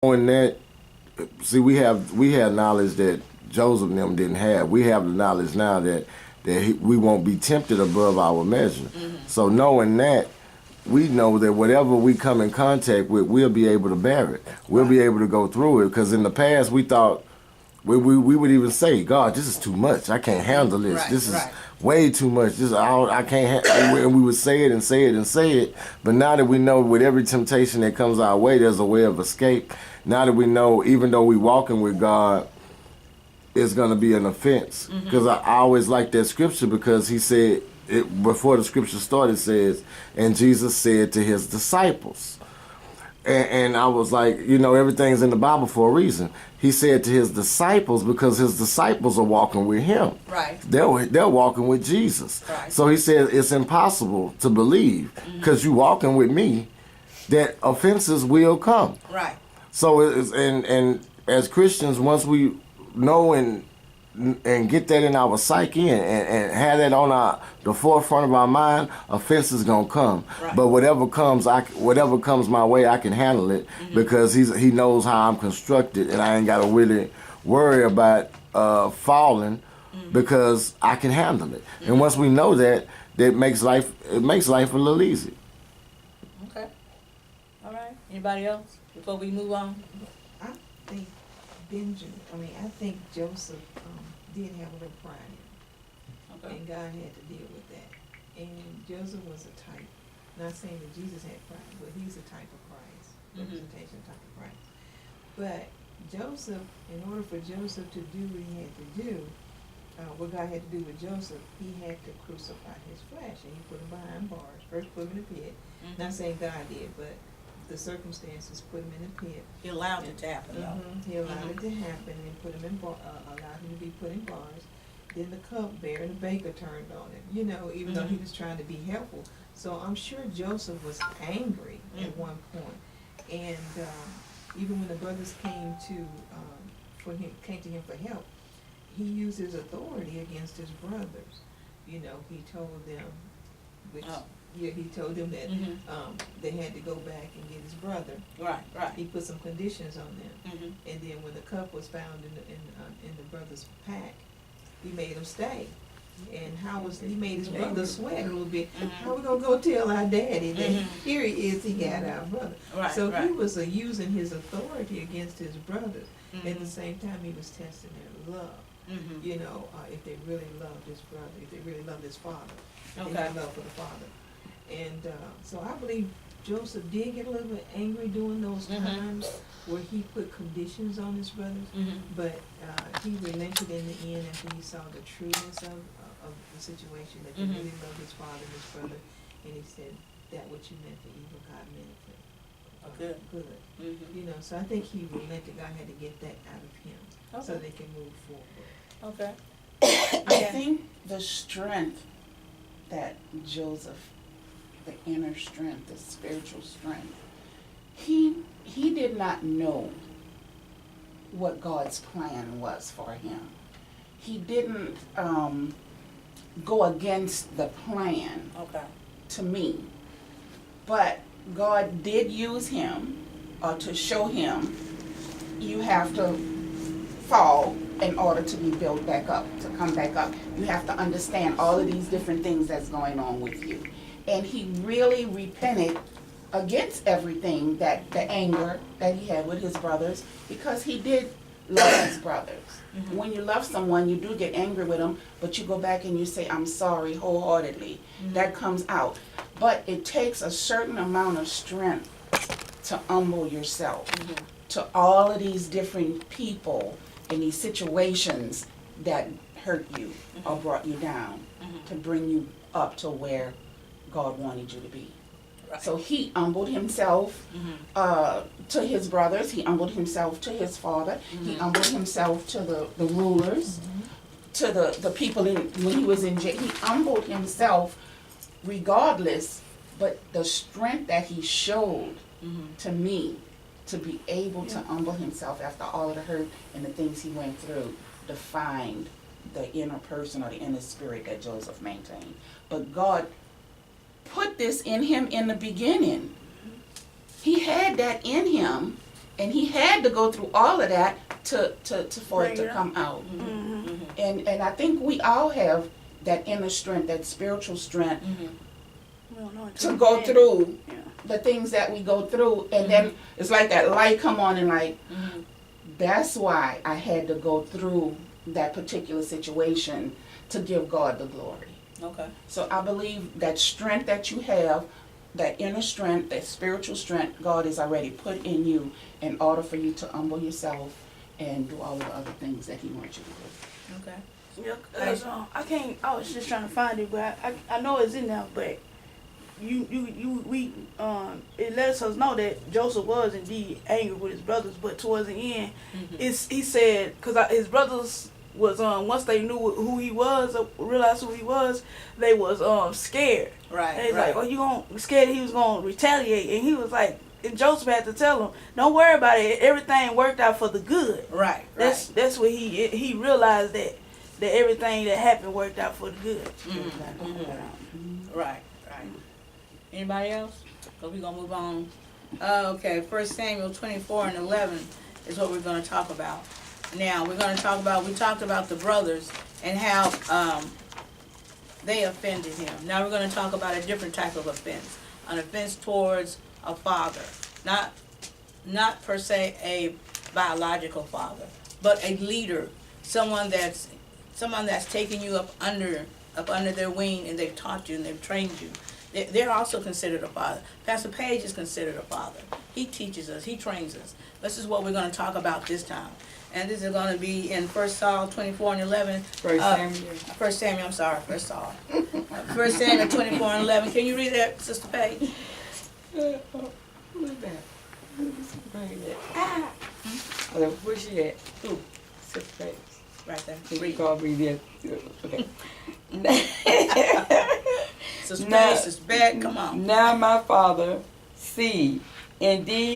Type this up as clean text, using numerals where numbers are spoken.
knowing that, see, we had knowledge that Joseph and them didn't have. We have the knowledge now that we won't be tempted above our measure. So knowing that, we know that whatever we come in contact with, we'll be able to bear it. We'll be able to go through it. Because in the past, we thought, we would even say, God, this is too much. I can't handle this. This is way too much. I can't. And we would say it and say it and say it. But now that we know with every temptation that comes our way, there's a way of escape. Now that we know, even though we're walking with God, it's going to be an offense. Because I always like that scripture, because he said, before the scripture started, says, and Jesus said to his disciples. And I was like, everything's in the Bible for a reason. He said to his disciples because his disciples are walking with him. Right. They're walking with Jesus. Right. So he said it's impossible to believe, because you walking with me, that offenses will come. Right. So and as Christians, once we know and get that in our psyche and have that on the forefront of our mind, offense is gonna come. Right. But whatever comes my way, I can handle it, because he knows how I'm constructed, and I ain't gotta really worry about falling, because I can handle it. And once we know that, it makes life a little easy. Okay. All right. Anybody else before we move on? I think I think Joseph did have a little pride in him. Okay. And God had to deal with that. And Joseph was a type, not saying that Jesus had pride, but he's a type of Christ, representation type of Christ. But Joseph, in order for Joseph to do what he had to do, what God had to do with Joseph, he had to crucify his flesh, and he put him behind bars. First put him in a pit. Not saying God did, but the circumstances put him in a pit. He allowed it to happen, though. He allowed it to happen and put him in allowed him to be put in bars. Then the cupbearer and the baker turned on him, even though he was trying to be helpful. So I'm sure Joseph was angry at one point. And even when the brothers came to him for help, he used his authority against his brothers. He told them, he told them that they had to go back and get his brother. Right. He put some conditions on them. And then when the cup was found in the brother's pack, he made them stay. And he made his brother sweat a little bit. How we gonna go tell our daddy that here he is, he got our brother? Right, so he was using his authority against his brothers. At the same time, he was testing their love. If they really loved his brother, if they really loved his father, if they had love for the father. And so I believe Joseph did get a little bit angry during those times where he put conditions on his brothers, but he relented in the end after he saw the trueness of the situation, that he really loved his father and his brother, and he said, that what you meant for evil, God meant it for good. So I think he relented. God had to get that out of him so they can move forward. Okay. I think the strength that Joseph, the inner strength, the spiritual strength, he did not know what God's plan was for him. He didn't go against the plan to me. But God did use him to show him you have to fall in order to be built back up, to come back up. You have to understand all of these different things that's going on with you. And he really repented against everything, that the anger that he had with his brothers, because he did love his brothers. When you love someone, you do get angry with them, but you go back and you say, I'm sorry, wholeheartedly. That comes out. But it takes a certain amount of strength to humble yourself to all of these different people in these situations that hurt you or brought you down, to bring you up to where God wanted you to be. Right. So he humbled himself to his brothers. He humbled himself to his father. He humbled himself to the rulers, to the people when he was in jail. He humbled himself regardless, but the strength that he showed to me to be able to humble himself after all of the hurt and the things he went through defined the inner person or the inner spirit that Joseph maintained. But God put this in him in the beginning. He had that in him, And he had to go through all of that for it Bring to it up. come out. Mm-hmm. And I think we all have that inner strength, that spiritual strength We don't know to until go then. through Yeah. the things that we go through. And then it's like that light come on and like, that's why I had to go through that particular situation to give God the glory. Okay. So I believe that strength that you have, that inner strength, that spiritual strength, God has already put in you in order for you to humble yourself and do all of the other things that he wants you to do. Okay. Yeah, 'cause, I can't. I was just trying to find it, but I know it's in there. But it lets us know that Joseph was indeed angry with his brothers. But towards the end, he said, because his brothers was once they knew who he was, realized who he was, they was scared. Right. They was like, "Oh, you gonna scared he was gonna retaliate?" And he was like, and Joseph had to tell him, "Don't worry about it. Everything worked out for the good." Right. That's what he realized that everything that happened worked out for the good. Right. Anybody else? So we're gonna move on. Okay, 1 Samuel 24:11 is what we're gonna talk about. Now we talked about the brothers and how they offended him. Now we're gonna talk about a different type of offense. An offense towards a father. Not per se a biological father, but a leader, someone that's taken you up under their wing, and they've taught you and they've trained you. They're also considered a father. Pastor Page is considered a father. He teaches us. He trains us. This is what we're going to talk about this time. And this is going to be in 1 Saul 24:11. 1 Samuel, I'm sorry, 1 Saul. 1 Samuel 24:11. Can you read that, Sister Page? Who's that? Where's she at? Who? Sister Page. Right there. Can you Read. call me there? Okay. Sister Now- Page, Sister Bad, come on. Now my father, see, indeed